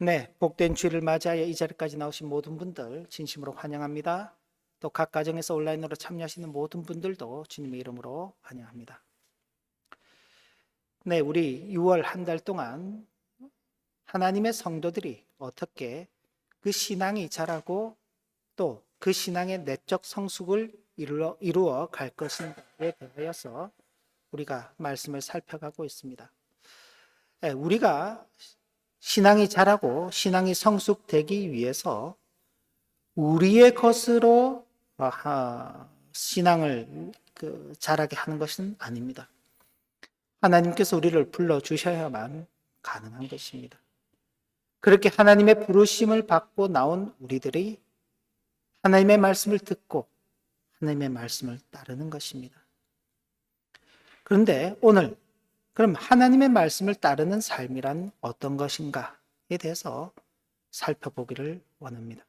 네, 복된 주일을 맞이하여 이 자리까지 나오신 모든 분들 진심으로 환영합니다. 또 각 가정에서 온라인으로 참여하시는 모든 분들도 주님의 이름으로 환영합니다. 네, 우리 6월 한 달 동안 하나님의 성도들이 어떻게 그 신앙이 자라고 또 그 신앙의 내적 성숙을 이루어 갈 것인가에 대하여서 우리가 말씀을 살펴가고 있습니다. 네, 우리가 신앙이 자라고 신앙이 성숙되기 위해서 우리의 것으로 신앙을 자라게 하는 것은 아닙니다. 하나님께서 우리를 불러주셔야만 가능한 것입니다. 그렇게 하나님의 부르심을 받고 나온 우리들이 하나님의 말씀을 듣고 하나님의 말씀을 따르는 것입니다. 그런데 오늘 그럼 하나님의 말씀을 따르는 삶이란 어떤 것인가에 대해서 살펴보기를 원합니다.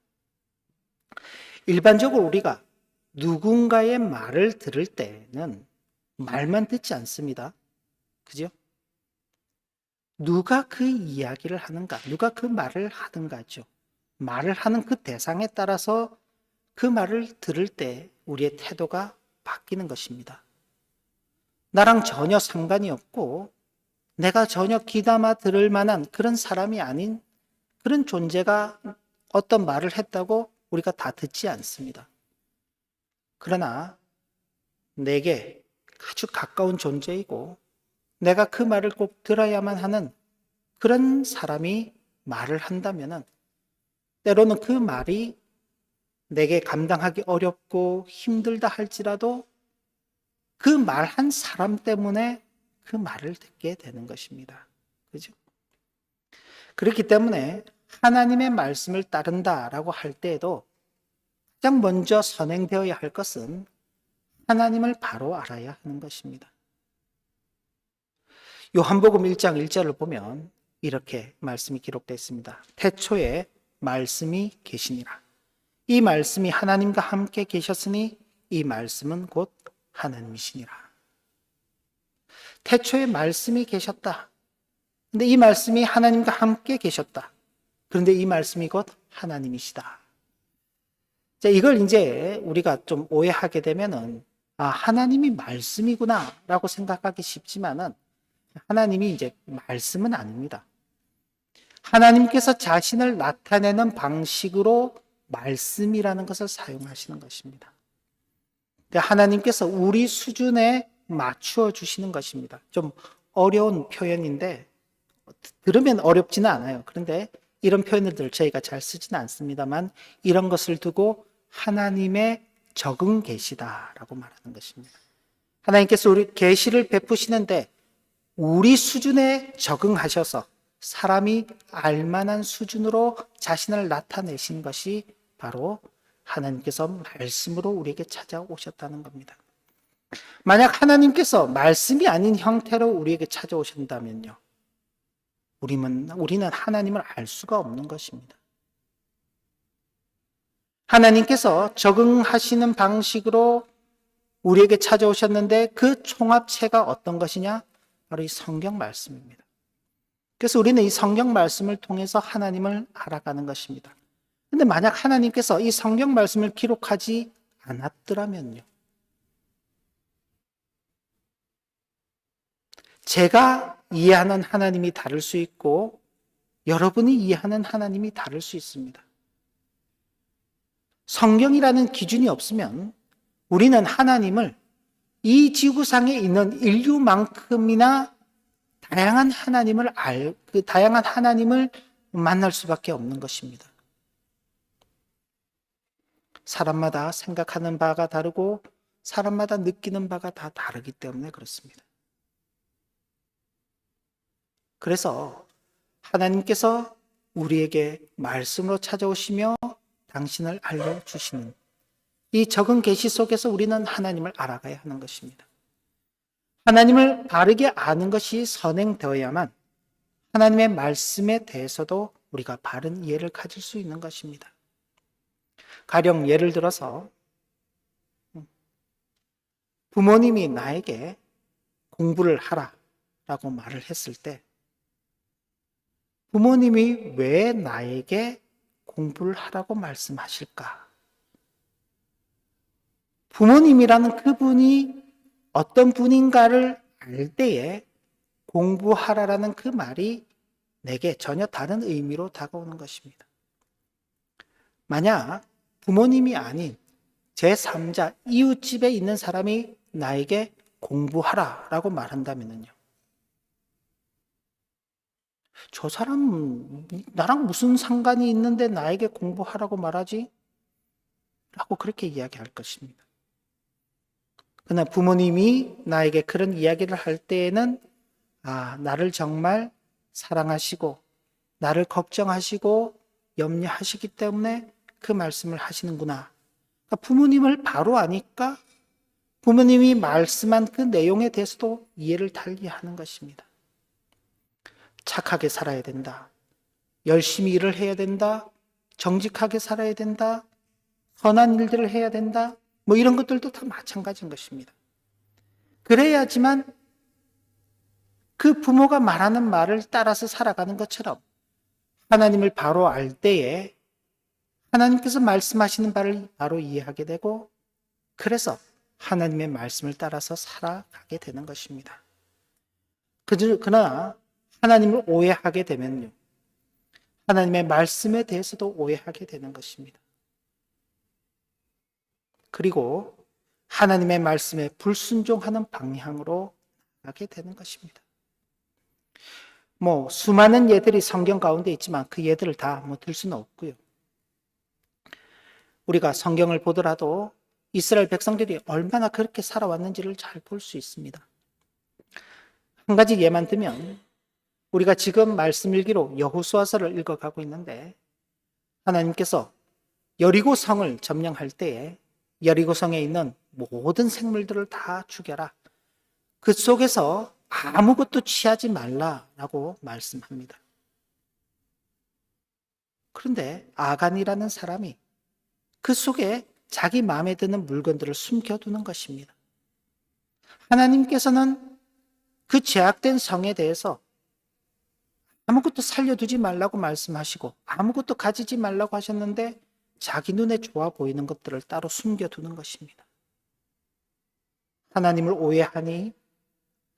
일반적으로 우리가 누군가의 말을 들을 때는 말만 듣지 않습니다. 그죠? 누가 그 이야기를 하는가, 누가 그 말을 하는가죠. 말을 하는 그 대상에 따라서 그 말을 들을 때 우리의 태도가 바뀌는 것입니다. 나랑 전혀 상관이 없고 내가 전혀 귀담아 들을 만한 그런 사람이 아닌 그런 존재가 어떤 말을 했다고 우리가 다 듣지 않습니다. 그러나 내게 아주 가까운 존재이고 내가 그 말을 꼭 들어야만 하는 그런 사람이 말을 한다면 때로는 그 말이 내게 감당하기 어렵고 힘들다 할지라도 그 말한 사람 때문에 그 말을 듣게 되는 것입니다. 그죠? 그렇기 때문에 하나님의 말씀을 따른다라고 할 때에도 가장 먼저 선행되어야 할 것은 하나님을 바로 알아야 하는 것입니다. 요한복음 1장 1절을 보면 이렇게 말씀이 기록되어 있습니다. 태초에 말씀이 계시니라. 이 말씀이 하나님과 함께 계셨으니 이 말씀은 곧 하나님이시니라. 태초에 말씀이 계셨다. 근데 이 말씀이 하나님과 함께 계셨다. 그런데 이 말씀이 곧 하나님이시다. 자, 이걸 이제 우리가 좀 오해하게 되면은 하나님이 말씀이구나라고 생각하기 쉽지만은 하나님이 이제 말씀은 아닙니다. 하나님께서 자신을 나타내는 방식으로 말씀이라는 것을 사용하시는 것입니다. 하나님께서 우리 수준에 맞추어 주시는 것입니다. 좀 어려운 표현인데 들으면 어렵지는 않아요. 그런데 이런 표현들 저희가 잘 쓰지는 않습니다만 이런 것을 두고 하나님의 적응 계시다라고 말하는 것입니다. 하나님께서 우리 계시를 베푸시는데 우리 수준에 적응하셔서 사람이 알만한 수준으로 자신을 나타내신 것이 바로 하나님께서 말씀으로 우리에게 찾아오셨다는 겁니다. 만약 하나님께서 말씀이 아닌 형태로 우리에게 찾아오신다면요, 우리는 하나님을 알 수가 없는 것입니다. 하나님께서 적응하시는 방식으로 우리에게 찾아오셨는데 그 총합체가 어떤 것이냐? 바로 이 성경 말씀입니다. 그래서 우리는 이 성경 말씀을 통해서 하나님을 알아가는 것입니다. 그런데 만약 하나님께서 이 성경 말씀을 기록하지 않았더라면요, 제가 이해하는 하나님이 다를 수 있고 여러분이 이해하는 하나님이 다를 수 있습니다. 성경이라는 기준이 없으면 우리는 하나님을 이 지구상에 있는 인류만큼이나 다양한 하나님을 만날 수밖에 없는 것입니다. 사람마다 생각하는 바가 다르고 사람마다 느끼는 바가 다 다르기 때문에 그렇습니다. 그래서 하나님께서 우리에게 말씀으로 찾아오시며 당신을 알려주시는 이 적은 계시 속에서 우리는 하나님을 알아가야 하는 것입니다. 하나님을 바르게 아는 것이 선행되어야만 하나님의 말씀에 대해서도 우리가 바른 이해를 가질 수 있는 것입니다. 가령 예를 들어서 부모님이 나에게 공부를 하라라고 말을 했을 때 부모님이 왜 나에게 공부를 하라고 말씀하실까? 부모님이라는 그분이 어떤 분인가를 알 때에 공부하라라는 그 말이 내게 전혀 다른 의미로 다가오는 것입니다. 만약 부모님이 아닌 제3자 이웃집에 있는 사람이 나에게 공부하라라고 말한다면요. 저 사람 나랑 무슨 상관이 있는데 나에게 공부하라고 말하지? 라고 그렇게 이야기할 것입니다. 그러나 부모님이 나에게 그런 이야기를 할 때에는 나를 정말 사랑하시고 나를 걱정하시고 염려하시기 때문에 그 말씀을 하시는구나. 그러니까 부모님을 바로 아니까 부모님이 말씀한 그 내용에 대해서도 이해를 달리하는 것입니다. 착하게 살아야 된다. 열심히 일을 해야 된다. 정직하게 살아야 된다. 선한 일들을 해야 된다. 이런 것들도 다 마찬가지인 것입니다. 그래야지만 그 부모가 말하는 말을 따라서 살아가는 것처럼 하나님을 바로 알 때에 하나님께서 말씀하시는 바를 바로 이해하게 되고 그래서 하나님의 말씀을 따라서 살아가게 되는 것입니다. 그러나 하나님을 오해하게 되면요. 하나님의 말씀에 대해서도 오해하게 되는 것입니다. 그리고 하나님의 말씀에 불순종하는 방향으로 가게 되는 것입니다. 수많은 예들이 성경 가운데 있지만 그 예들을 다 들 수는 없고요. 우리가 성경을 보더라도 이스라엘 백성들이 얼마나 그렇게 살아왔는지를 잘 볼 수 있습니다. 한 가지 예만 들면 우리가 지금 말씀 일기로 여호수아서를 읽어가고 있는데 하나님께서 여리고 성을 점령할 때에 여리고 성에 있는 모든 생물들을 다 죽여라. 그 속에서 아무것도 취하지 말라라고 말씀합니다. 그런데 아간이라는 사람이 그 속에 자기 마음에 드는 물건들을 숨겨두는 것입니다. 하나님께서는 그 죄악된 성에 대해서 아무것도 살려두지 말라고 말씀하시고 아무것도 가지지 말라고 하셨는데 자기 눈에 좋아 보이는 것들을 따로 숨겨두는 것입니다. 하나님을 오해하니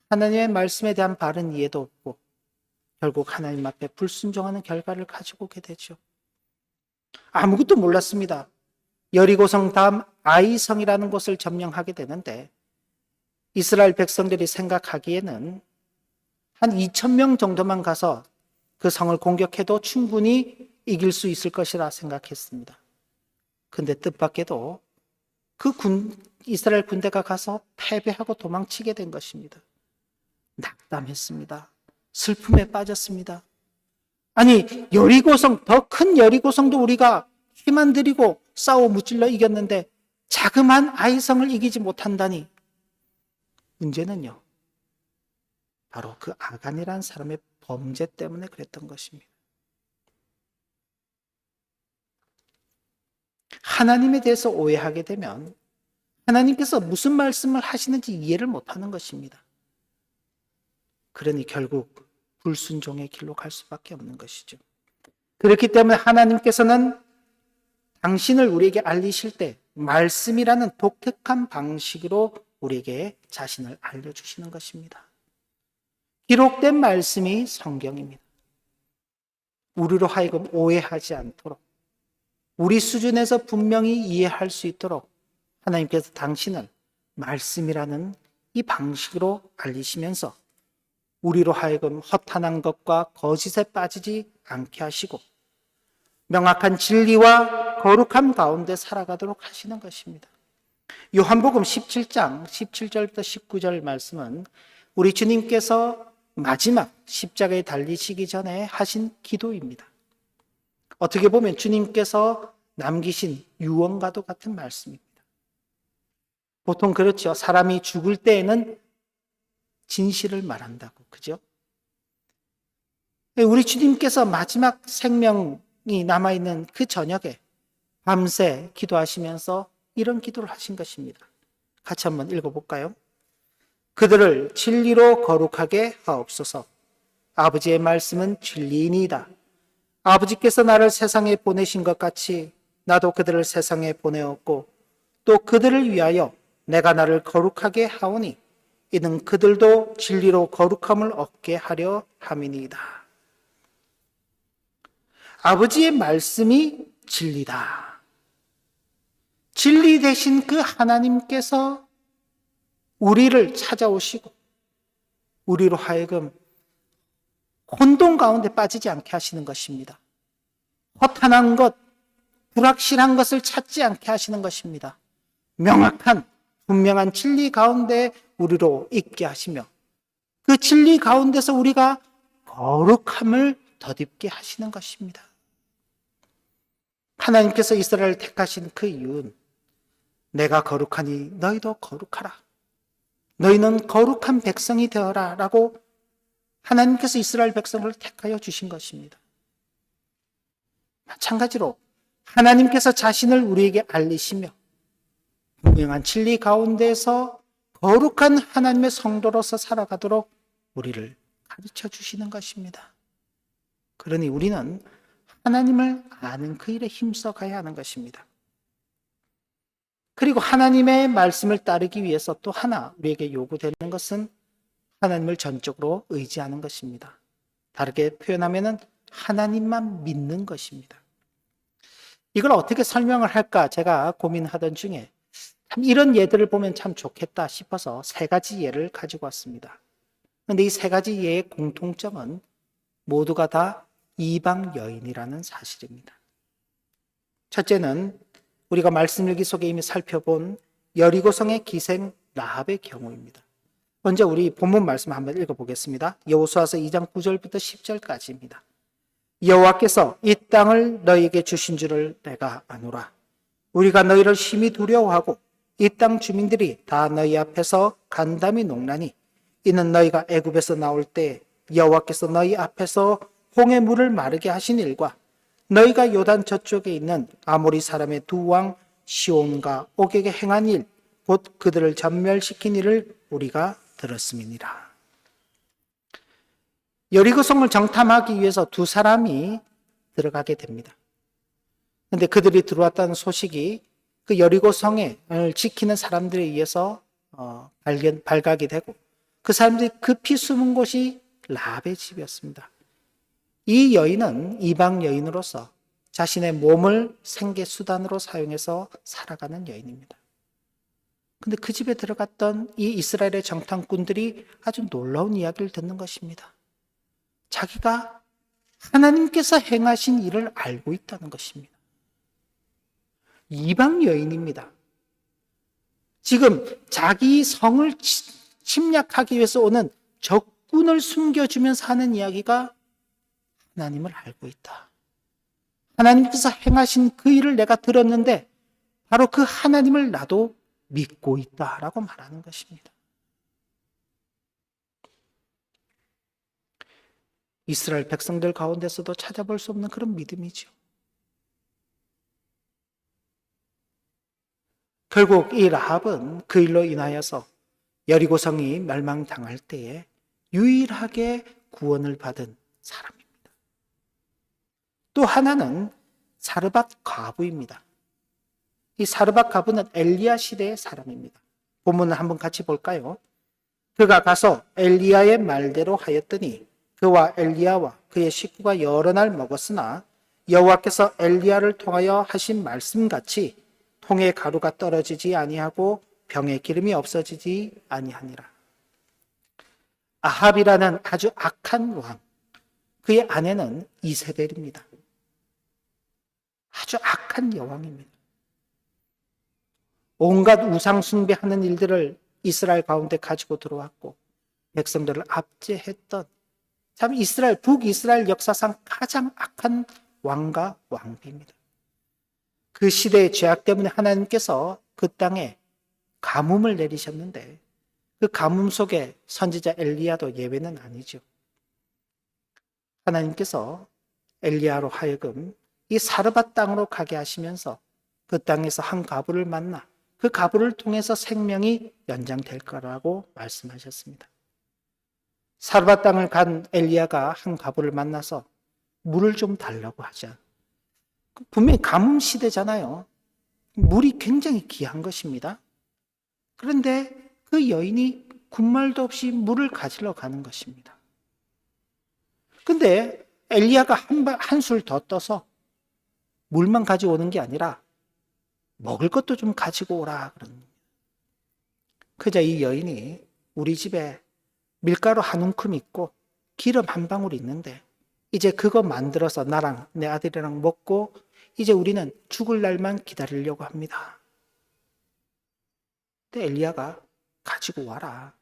하나님의 말씀에 대한 바른 이해도 없고 결국 하나님 앞에 불순종하는 결과를 가지고 오게 되죠. 아무것도 몰랐습니다. 여리고성 다음 아이성이라는 곳을 점령하게 되는데 이스라엘 백성들이 생각하기에는 한 2,000명 정도만 가서 그 성을 공격해도 충분히 이길 수 있을 것이라 생각했습니다. 근데 뜻밖에도 이스라엘 군대가 가서 패배하고 도망치게 된 것입니다. 낙담했습니다. 슬픔에 빠졌습니다. 아니, 여리고성, 더 큰 여리고성도 우리가 힘 안 들이고 싸워 무찔러 이겼는데 자그마한 아이성을 이기지 못한다니. 문제는요, 바로 그 아간이라는 사람의 범죄 때문에 그랬던 것입니다. 하나님에 대해서 오해하게 되면 하나님께서 무슨 말씀을 하시는지 이해를 못하는 것입니다. 그러니 결국 불순종의 길로 갈 수밖에 없는 것이죠. 그렇기 때문에 하나님께서는 당신을 우리에게 알리실 때 말씀이라는 독특한 방식으로 우리에게 자신을 알려주시는 것입니다. 기록된 말씀이 성경입니다. 우리로 하여금 오해하지 않도록 우리 수준에서 분명히 이해할 수 있도록 하나님께서 당신을 말씀이라는 이 방식으로 알리시면서 우리로 하여금 허탄한 것과 거짓에 빠지지 않게 하시고 명확한 진리와 거룩함 가운데 살아가도록 하시는 것입니다. 요한복음 17장 17절부터 19절 말씀은 우리 주님께서 마지막 십자가에 달리시기 전에 하신 기도입니다. 어떻게 보면 주님께서 남기신 유언과도 같은 말씀입니다. 보통 그렇죠. 사람이 죽을 때에는 진실을 말한다고, 그죠? 우리 주님께서 마지막 생명이 남아있는 그 저녁에 밤새 기도하시면서 이런 기도를 하신 것입니다. 같이 한번 읽어볼까요? 그들을 진리로 거룩하게 하옵소서. 아버지의 말씀은 진리이니이다. 아버지께서 나를 세상에 보내신 것 같이 나도 그들을 세상에 보내었고 또 그들을 위하여 내가 나를 거룩하게 하오니 이는 그들도 진리로 거룩함을 얻게 하려 함이니이다. 아버지의 말씀이 진리다. 진리 대신 그 하나님께서 우리를 찾아오시고 우리로 하여금 혼돈 가운데 빠지지 않게 하시는 것입니다. 허탄한 것, 불확실한 것을 찾지 않게 하시는 것입니다. 명확한, 분명한 진리 가운데 우리로 있게 하시며 그 진리 가운데서 우리가 거룩함을 덧입게 하시는 것입니다. 하나님께서 이스라엘을 택하신 그 이유는 내가 거룩하니 너희도 거룩하라. 너희는 거룩한 백성이 되어라 라고 하나님께서 이스라엘 백성을 택하여 주신 것입니다. 마찬가지로 하나님께서 자신을 우리에게 알리시며 분명한 진리 가운데서 거룩한 하나님의 성도로서 살아가도록 우리를 가르쳐 주시는 것입니다. 그러니 우리는 하나님을 아는 그 일에 힘써 가야 하는 것입니다. 그리고 하나님의 말씀을 따르기 위해서 또 하나 우리에게 요구되는 것은 하나님을 전적으로 의지하는 것입니다. 다르게 표현하면 하나님만 믿는 것입니다. 이걸 어떻게 설명을 할까 제가 고민하던 중에 참 이런 예들을 보면 참 좋겠다 싶어서 세 가지 예를 가지고 왔습니다. 그런데 이 세 가지 예의 공통점은 모두가 다 이방 여인이라는 사실입니다. 첫째는 우리가 말씀 일기 속에 이미 살펴본 여리고성의 기생 라합의 경우입니다. 먼저 우리 본문 말씀 한번 읽어보겠습니다. 여호수아서 2장 9절부터 10절까지입니다. 여호와께서 이 땅을 너희에게 주신 줄을 내가 아노라. 우리가 너희를 심히 두려워하고 이 땅 주민들이 다 너희 앞에서 간담이 농나니 이는 너희가 애굽에서 나올 때 여호와께서 너희 앞에서 홍해 물을 마르게 하신 일과 너희가 요단 저쪽에 있는 아모리 사람의 두 왕 시온과 옥에게 행한 일, 곧 그들을 전멸시킨 일을 우리가 들었음이니라. 여리고성을 정탐하기 위해서 두 사람이 들어가게 됩니다. 그런데 그들이 들어왔다는 소식이 그 여리고성을 지키는 사람들에 의해서 발각이 되고 그 사람들이 급히 숨은 곳이 라합의 집이었습니다. 이 여인은 이방 여인으로서 자신의 몸을 생계 수단으로 사용해서 살아가는 여인입니다. 근데 그 집에 들어갔던 이 이스라엘의 정탐꾼들이 아주 놀라운 이야기를 듣는 것입니다. 자기가 하나님께서 행하신 일을 알고 있다는 것입니다. 이방 여인입니다. 지금 자기 성을 침략하기 위해서 오는 적군을 숨겨주면서 하는 이야기가 하나님을 알고 있다. 하나님께서 행하신 그 일을 내가 들었는데 바로 그 하나님을 나도 믿고 있다라고 말하는 것입니다. 이스라엘 백성들 가운데서도 찾아볼 수 없는 그런 믿음이죠. 결국 이 라합은 그 일로 인하여서 여리고성이 멸망당할 때에 유일하게 구원을 받은 사람입니다. 또 하나는 사르밧 과부입니다. 이 사르밧 과부는 엘리야 시대의 사람입니다. 본문을 한번 같이 볼까요? 그가 가서 엘리야의 말대로 하였더니 그와 엘리야와 그의 식구가 여러 날 먹었으나 여호와께서 엘리야를 통하여 하신 말씀같이 통에 가루가 떨어지지 아니하고 병에 기름이 없어지지 아니하니라. 아합이라는 아주 악한 왕, 그의 아내는 이세벨입니다. 아주 악한 여왕입니다. 온갖 우상 숭배하는 일들을 이스라엘 가운데 가지고 들어왔고 백성들을 압제했던 참 이스라엘, 북이스라엘 역사상 가장 악한 왕과 왕비입니다. 그 시대의 죄악 때문에 하나님께서 그 땅에 가뭄을 내리셨는데 그 가뭄 속에 선지자 엘리야도 예외는 아니죠. 하나님께서 엘리야로 하여금 이 사르밧 땅으로 가게 하시면서 그 땅에서 한 과부를 만나 그 과부를 통해서 생명이 연장될 거라고 말씀하셨습니다. 사르밧 땅을 간 엘리야가 한 과부를 만나서 물을 좀 달라고 하자. 분명히 가뭄 시대잖아요. 물이 굉장히 귀한 것입니다. 그런데 그 여인이 군말도 없이 물을 가지러 가는 것입니다. 근데 엘리야가 한 술 더 떠서 물만 가져오는 게 아니라 먹을 것도 좀 가지고 오라 그러는 거예요. 그자 이 여인이 우리 집에 밀가루 한 움큼 있고 기름 한 방울 있는데 이제 그거 만들어서 나랑 내 아들이랑 먹고 이제 우리는 죽을 날만 기다리려고 합니다. 근데 엘리야가 가지고 와라.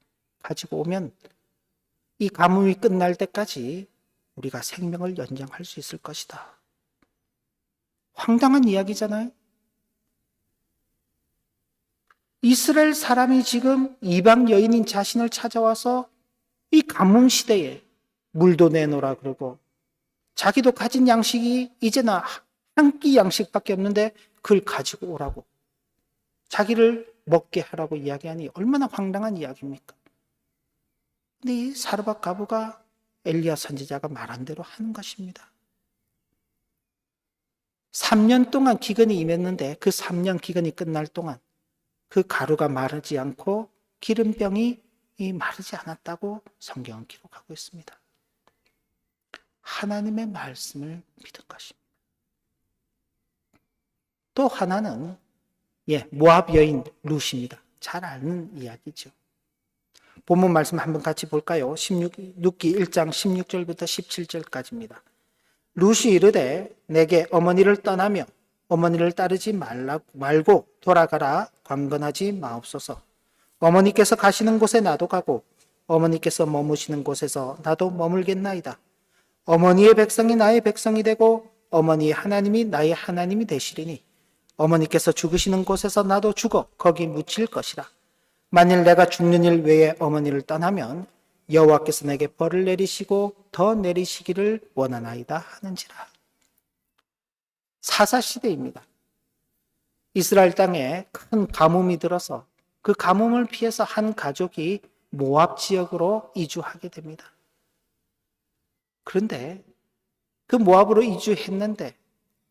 가지고 오면 이 가뭄이 끝날 때까지 우리가 생명을 연장할 수 있을 것이다. 황당한 이야기잖아요. 이스라엘 사람이 지금 이방 여인인 자신을 찾아와서 이 가뭄 시대에 물도 내놓으라 그러고 자기도 가진 양식이 이제는 한 끼 양식밖에 없는데 그걸 가지고 오라고 자기를 먹게 하라고 이야기하니 얼마나 황당한 이야기입니까? 근데 이 사르밧 과부가 엘리야 선지자가 말한 대로 하는 것입니다. 3년 동안 기근이 임했는데 그 3년 기근이 끝날 동안 그 가루가 마르지 않고 기름병이 마르지 않았다고 성경은 기록하고 있습니다. 하나님의 말씀을 믿은 것입니다. 또 하나는 모압 여인 룻입니다. 잘 아는 이야기죠. 본문 말씀 한번 같이 볼까요? 룻기 1장 16절부터 17절까지입니다. 룻이 이르되 내게 어머니를 떠나며 어머니를 따르지 말고 돌아가라 강건하지 마옵소서. 어머니께서 가시는 곳에 나도 가고 어머니께서 머무시는 곳에서 나도 머물겠나이다. 어머니의 백성이 나의 백성이 되고 어머니의 하나님이 나의 하나님이 되시리니 어머니께서 죽으시는 곳에서 나도 죽어 거기 묻힐 것이라. 만일 내가 죽는 일 외에 어머니를 떠나면 여호와께서 내게 벌을 내리시고 더 내리시기를 원하나이다 하는지라. 사사시대입니다. 이스라엘 땅에 큰 가뭄이 들어서 그 가뭄을 피해서 한 가족이 모압 지역으로 이주하게 됩니다. 그런데 그 모압으로 이주했는데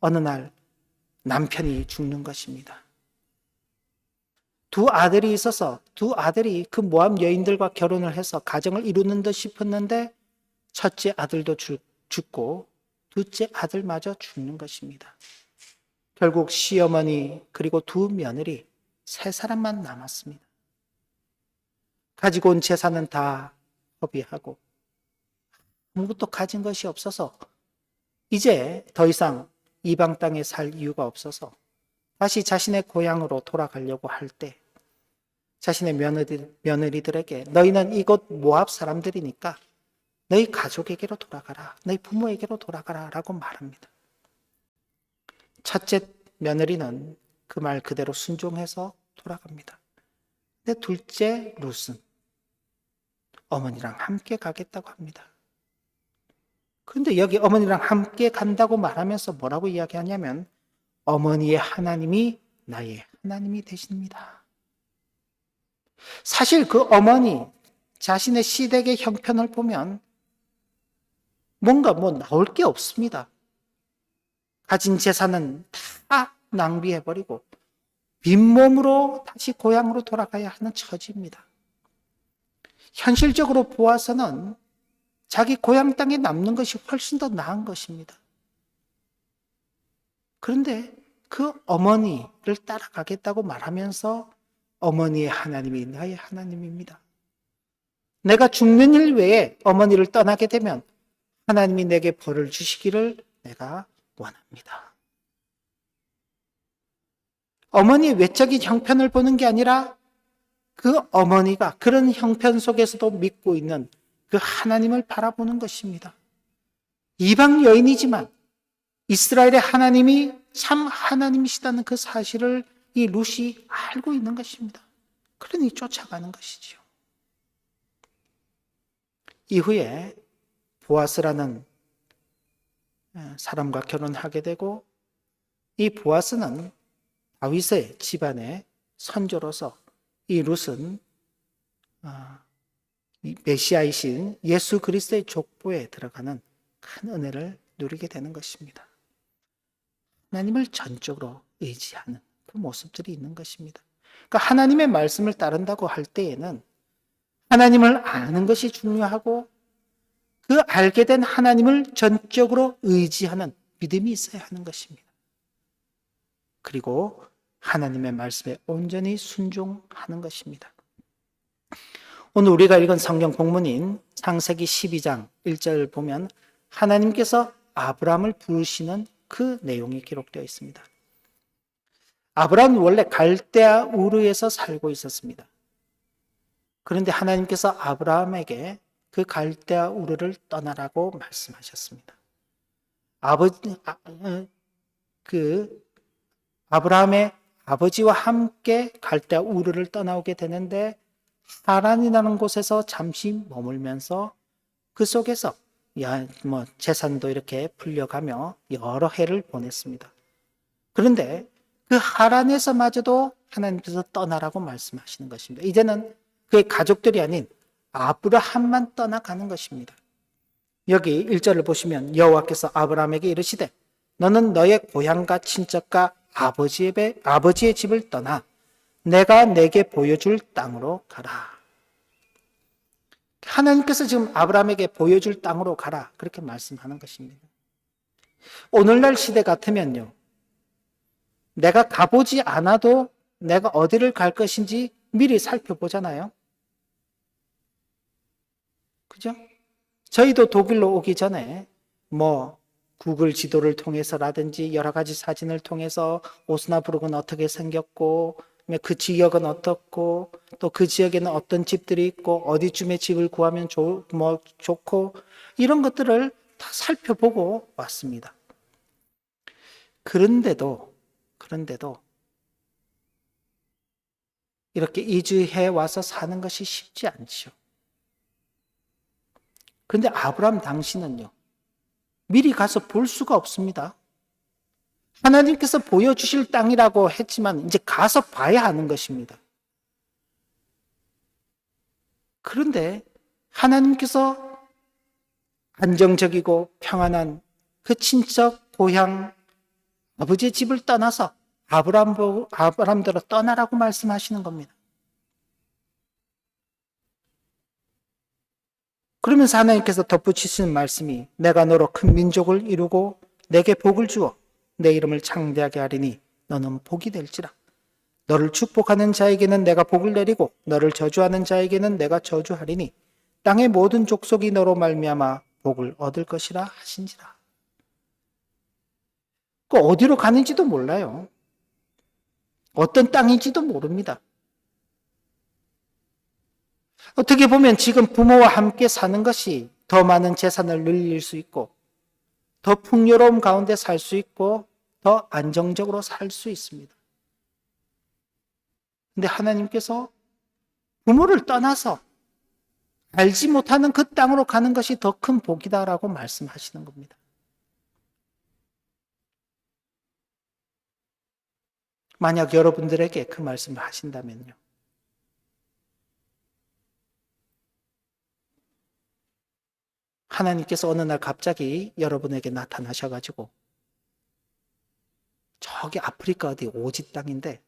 어느 날 남편이 죽는 것입니다. 두 아들이 있어서 두 아들이 그 모압 여인들과 결혼을 해서 가정을 이루는 듯 싶었는데 첫째 아들도 죽고 둘째 아들마저 죽는 것입니다. 결국 시어머니 그리고 두 며느리 세 사람만 남았습니다. 가지고 온 재산은 다 허비하고 아무것도 가진 것이 없어서 이제 더 이상 이방 땅에 살 이유가 없어서 다시 자신의 고향으로 돌아가려고 할 때 자신의 며느리들에게 너희는 이곳 모압 사람들이니까 너희 가족에게로 돌아가라. 너희 부모에게로 돌아가라 라고 말합니다. 첫째 며느리는 그 말 그대로 순종해서 돌아갑니다. 근데 둘째 룻은 어머니랑 함께 가겠다고 합니다. 그런데 여기 어머니랑 함께 간다고 말하면서 뭐라고 이야기하냐면 어머니의 하나님이 나의 하나님이 되십니다. 사실 그 어머니 자신의 시댁의 형편을 보면 뭔가 나올 게 없습니다. 가진 재산은 다 낭비해버리고 빈몸으로 다시 고향으로 돌아가야 하는 처지입니다. 현실적으로 보아서는 자기 고향 땅에 남는 것이 훨씬 더 나은 것입니다. 그런데 그 어머니를 따라가겠다고 말하면서 어머니의 하나님이 나의 하나님입니다. 내가 죽는 일 외에 어머니를 떠나게 되면 하나님이 내게 벌을 주시기를 내가 원합니다. 어머니의 외적인 형편을 보는 게 아니라 그 어머니가 그런 형편 속에서도 믿고 있는 그 하나님을 바라보는 것입니다. 이방 여인이지만 이스라엘의 하나님이 참 하나님이시다는 그 사실을 이 룻이 알고 있는 것입니다. 그러니 쫓아가는 것이죠. 이후에 보아스라는 사람과 결혼하게 되고 이 보아스는 다윗의 집안의 선조로서 이 룻은 이 메시아이신 예수 그리스도의 족보에 들어가는 큰 은혜를 누리게 되는 것입니다. 하나님을 전적으로 의지하는 그 모습들이 있는 것입니다. 그러니까 하나님의 말씀을 따른다고 할 때에는 하나님을 아는 것이 중요하고 그 알게 된 하나님을 전적으로 의지하는 믿음이 있어야 하는 것입니다. 그리고 하나님의 말씀에 온전히 순종하는 것입니다. 오늘 우리가 읽은 성경 본문인 창세기 12장 1절 보면 하나님께서 아브라함을 부르시는 그 내용이 기록되어 있습니다. 아브라함은 원래 갈대아 우르에서 살고 있었습니다. 그런데 하나님께서 아브라함에게 그 갈대아 우르를 떠나라고 말씀하셨습니다. 아브라함의 아버지와 함께 갈대아 우르를 떠나오게 되는데 하란이라는 곳에서 잠시 머물면서 그 속에서 재산도 이렇게 풀려가며 여러 해를 보냈습니다. 그런데 그 하란에서마저도 하나님께서 떠나라고 말씀하시는 것입니다. 이제는 그의 가족들이 아닌 아브라함만 떠나가는 것입니다. 여기 1절을 보시면 여호와께서 아브라함에게 이르시되 너는 너의 고향과 친척과 아버지의 집을 떠나 내가 내게 보여줄 땅으로 가라. 하나님께서 지금 아브라함에게 보여줄 땅으로 가라 그렇게 말씀하는 것입니다. 오늘날 시대 같으면요, 내가 가보지 않아도 내가 어디를 갈 것인지 미리 살펴보잖아요. 그죠? 저희도 독일로 오기 전에 구글 지도를 통해서라든지 여러 가지 사진을 통해서 오스나브룩은 어떻게 생겼고 그 지역은 어떻고 또 그 지역에는 어떤 집들이 있고 어디쯤에 집을 구하면 좋고 이런 것들을 다 살펴보고 왔습니다. 그런데도 이렇게 이주해 와서 사는 것이 쉽지 않죠. 그런데 아브라함 당시는요, 미리 가서 볼 수가 없습니다. 하나님께서 보여주실 땅이라고 했지만 이제 가서 봐야 하는 것입니다. 그런데 하나님께서 안정적이고 평안한 그 친척 고향 아버지의 집을 떠나서 아브라함대로 떠나라고 말씀하시는 겁니다. 그러면서 하나님께서 덧붙이시는 말씀이 내가 너로 큰 민족을 이루고 내게 복을 주어 내 이름을 창대하게 하리니 너는 복이 될지라. 너를 축복하는 자에게는 내가 복을 내리고 너를 저주하는 자에게는 내가 저주하리니 땅의 모든 족속이 너로 말미암아 복을 얻을 것이라 하신지라. 어디로 가는지도 몰라요. 어떤 땅인지도 모릅니다. 어떻게 보면 지금 부모와 함께 사는 것이 더 많은 재산을 늘릴 수 있고 더 풍요로움 가운데 살 수 있고 더 안정적으로 살 수 있습니다. 근데 하나님께서 부모를 떠나서 알지 못하는 그 땅으로 가는 것이 더 큰 복이다라고 말씀하시는 겁니다. 만약 여러분들에게 그 말씀을 하신다면요, 하나님께서 어느 날 갑자기 여러분에게 나타나셔가지고 저기 아프리카 어디 오지 땅인데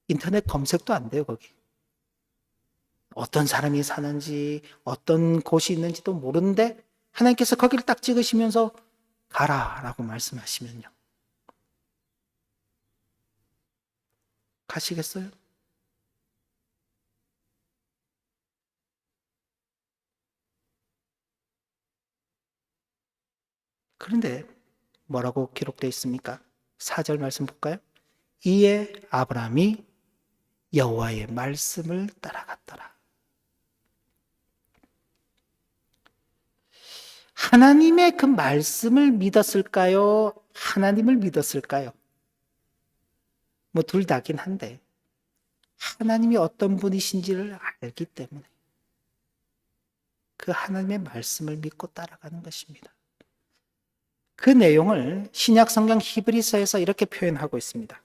인터넷 검색도 안 돼요. 거기 어떤 사람이 사는지 어떤 곳이 있는지도 모르는데 하나님께서 거기를 딱 찍으시면서 가라라고 말씀하시면요, 가시겠어요? 그런데 뭐라고 기록되어 있습니까? 4절 말씀 볼까요? 이에 아브라함이 여호와의 말씀을 따라갔더라. 하나님의 그 말씀을 믿었을까요? 하나님을 믿었을까요? 둘 다긴 한데 하나님이 어떤 분이신지를 알기 때문에 그 하나님의 말씀을 믿고 따라가는 것입니다. 그 내용을 신약 성경 히브리서에서 이렇게 표현하고 있습니다.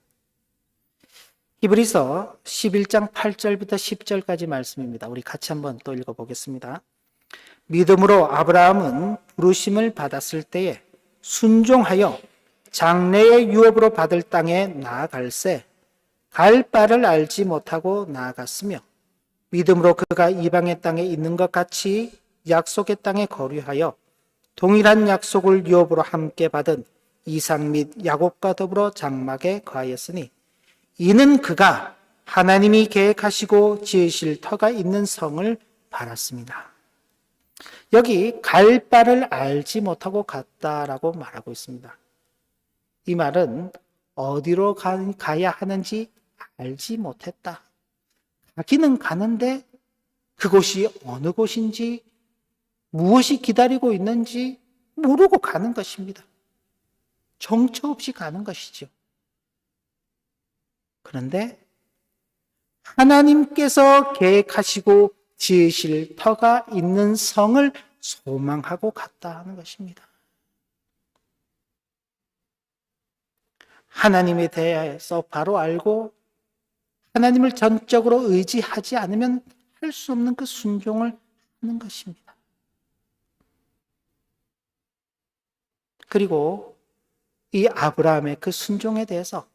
히브리서 11장 8절부터 10절까지 말씀입니다. 우리 같이 한번 또 읽어보겠습니다. 믿음으로 아브라함은 부르심을 받았을 때에 순종하여 장래의 유업으로 받을 땅에 나아갈새 갈 바를 알지 못하고 나아갔으며 믿음으로 그가 이방의 땅에 있는 것 같이 약속의 땅에 거류하여 동일한 약속을 유업으로 함께 받은 이삭 및 야곱과 더불어 장막에 거하였으니 이는 그가 하나님이 계획하시고 지으실 터가 있는 성을 바랐습니다. 여기 갈 바를 알지 못하고 갔다라고 말하고 있습니다. 이 말은 어디로 가야 하는지 알지 못했다. 가기는 가는데 그곳이 어느 곳인지 무엇이 기다리고 있는지 모르고 가는 것입니다. 정처 없이 가는 것이죠. 그런데 하나님께서 계획하시고 지으실 터가 있는 성을 소망하고 갔다 하는 것입니다. 하나님에 대해서 바로 알고 하나님을 전적으로 의지하지 않으면 할 수 없는 그 순종을 하는 것입니다. 그리고 이 아브라함의 그 순종에 대해서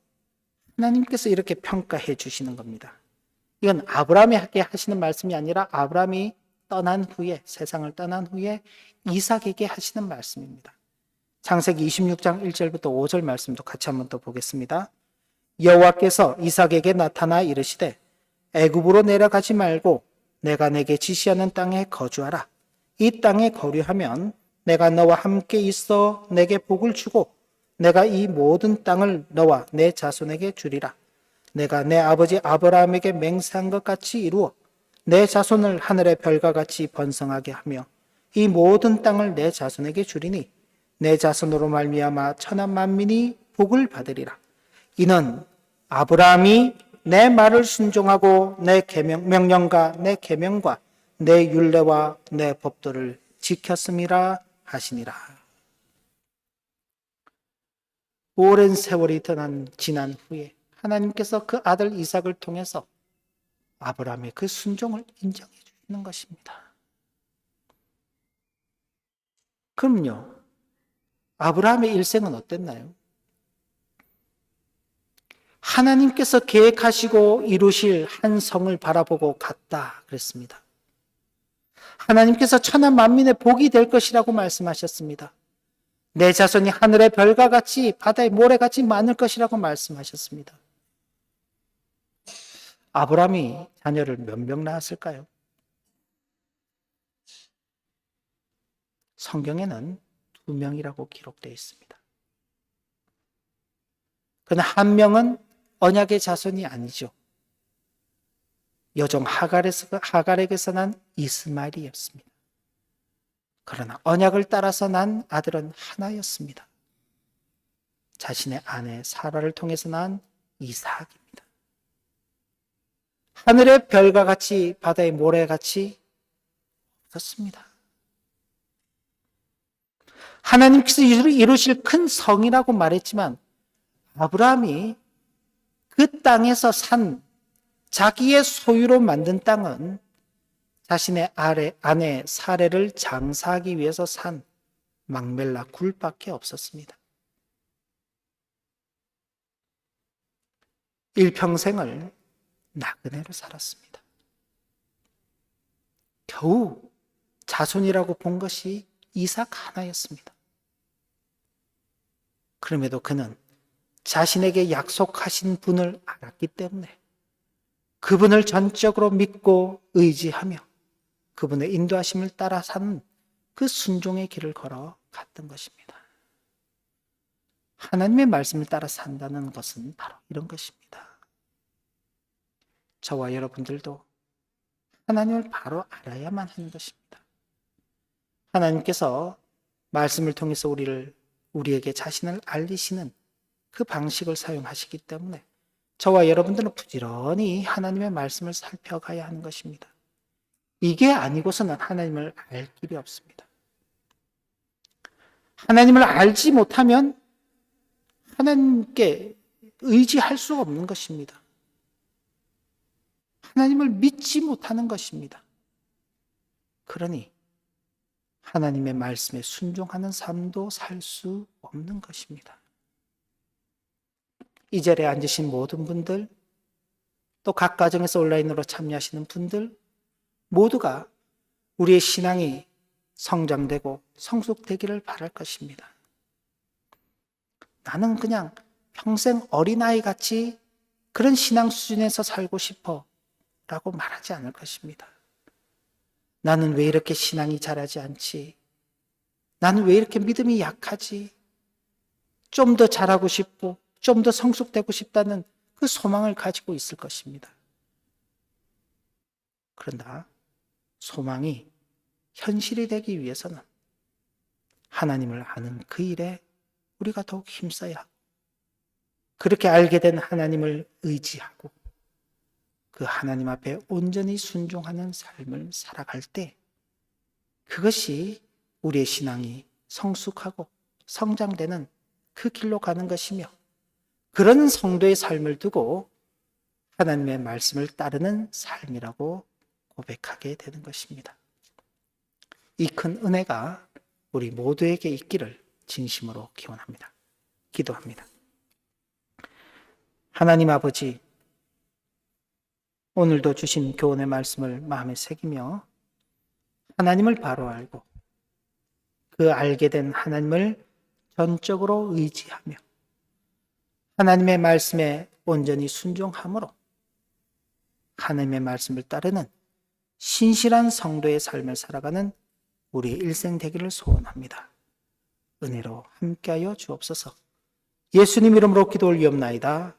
하나님께서 이렇게 평가해 주시는 겁니다. 이건 아브라함에게 하시는 말씀이 아니라 아브라함이 떠난 후에, 세상을 떠난 후에 이삭에게 하시는 말씀입니다. 창세기 26장 1절부터 5절 말씀도 같이 한번 또 보겠습니다. 여호와께서 이삭에게 나타나 이르시되 애굽으로 내려가지 말고 내가 내게 지시하는 땅에 거주하라. 이 땅에 거류하면 내가 너와 함께 있어 내게 복을 주고 내가 이 모든 땅을 너와 내 자손에게 주리라. 내가 내 아버지 아브라함에게 맹세한 것 같이 이루어 내 자손을 하늘의 별과 같이 번성하게 하며 이 모든 땅을 내 자손에게 주리니 내 자손으로 말미암아 천한 만민이 복을 받으리라. 이는 아브라함이 내 말을 순종하고 내 명령과 내 계명과 내 율례와 내 법도를 지켰음이라 하시니라. 오랜 세월이 지난 후에 하나님께서 그 아들 이삭을 통해서 아브라함의 그 순종을 인정해 주시는 것입니다. 그럼요, 아브라함의 일생은 어땠나요? 하나님께서 계획하시고 이루실 한 성을 바라보고 갔다 그랬습니다. 하나님께서 천한 만민의 복이 될 것이라고 말씀하셨습니다. 내 자손이 하늘의 별과 같이 바다의 모래같이 많을 것이라고 말씀하셨습니다. 아브라함이 자녀를 몇 명 낳았을까요? 성경에는 2명이라고 기록되어 있습니다. 그러나 한 명은 언약의 자손이 아니죠. 여종 하갈에게서 난 이스마엘이었습니다. 그러나 언약을 따라서 난 아들은 하나였습니다. 자신의 아내 사라를 통해서 난 이삭입니다. 하늘의 별과 같이 바다의 모래같이 없었습니다. 하나님께서 이루실 큰 성이라고 말했지만 아브라함이 그 땅에서 산 자기의 소유로 만든 땅은 자신의 아내 사레를 장사하기 위해서 산 막멜라 굴밖에 없었습니다. 일평생을 나그네로 살았습니다. 겨우 자손이라고 본 것이 이삭 하나였습니다. 그럼에도 그는 자신에게 약속하신 분을 알았기 때문에 그분을 전적으로 믿고 의지하며 그분의 인도하심을 따라 사는 그 순종의 길을 걸어갔던 것입니다. 하나님의 말씀을 따라 산다는 것은 바로 이런 것입니다. 저와 여러분들도 하나님을 바로 알아야만 하는 것입니다. 하나님께서 말씀을 통해서 우리에게 자신을 알리시는 그 방식을 사용하시기 때문에 저와 여러분들은 부지런히 하나님의 말씀을 살펴가야 하는 것입니다. 이게 아니고서는 하나님을 알 길이 없습니다. 하나님을 알지 못하면 하나님께 의지할 수 없는 것입니다. 하나님을 믿지 못하는 것입니다. 그러니 하나님의 말씀에 순종하는 삶도 살 수 없는 것입니다. 이 자리에 앉으신 모든 분들, 또 각 가정에서 온라인으로 참여하시는 분들 모두가 우리의 신앙이 성장되고 성숙되기를 바랄 것입니다. 나는 그냥 평생 어린아이 같이 그런 신앙 수준에서 살고 싶어 라고 말하지 않을 것입니다. 나는 왜 이렇게 신앙이 자라지 않지? 나는 왜 이렇게 믿음이 약하지? 좀 더 잘하고 싶고 좀 더 성숙되고 싶다는 그 소망을 가지고 있을 것입니다. 그러나 소망이 현실이 되기 위해서는 하나님을 아는 그 일에 우리가 더욱 힘써야 하고, 그렇게 알게 된 하나님을 의지하고 그 하나님 앞에 온전히 순종하는 삶을 살아갈 때 그것이 우리의 신앙이 성숙하고 성장되는 그 길로 가는 것이며, 그런 성도의 삶을 두고 하나님의 말씀을 따르는 삶이라고 고백하게 되는 것입니다. 이 큰 은혜가 우리 모두에게 있기를 진심으로 기원합니다. 기도합니다. 하나님 아버지, 오늘도 주신 교훈의 말씀을 마음에 새기며 하나님을 바로 알고 그 알게 된 하나님을 전적으로 의지하며 하나님의 말씀에 온전히 순종함으로 하나님의 말씀을 따르는 신실한 성도의 삶을 살아가는 우리의 일생 되기를 소원합니다. 은혜로 함께하여 주옵소서. 예수님 이름으로 기도 올리옵나이다.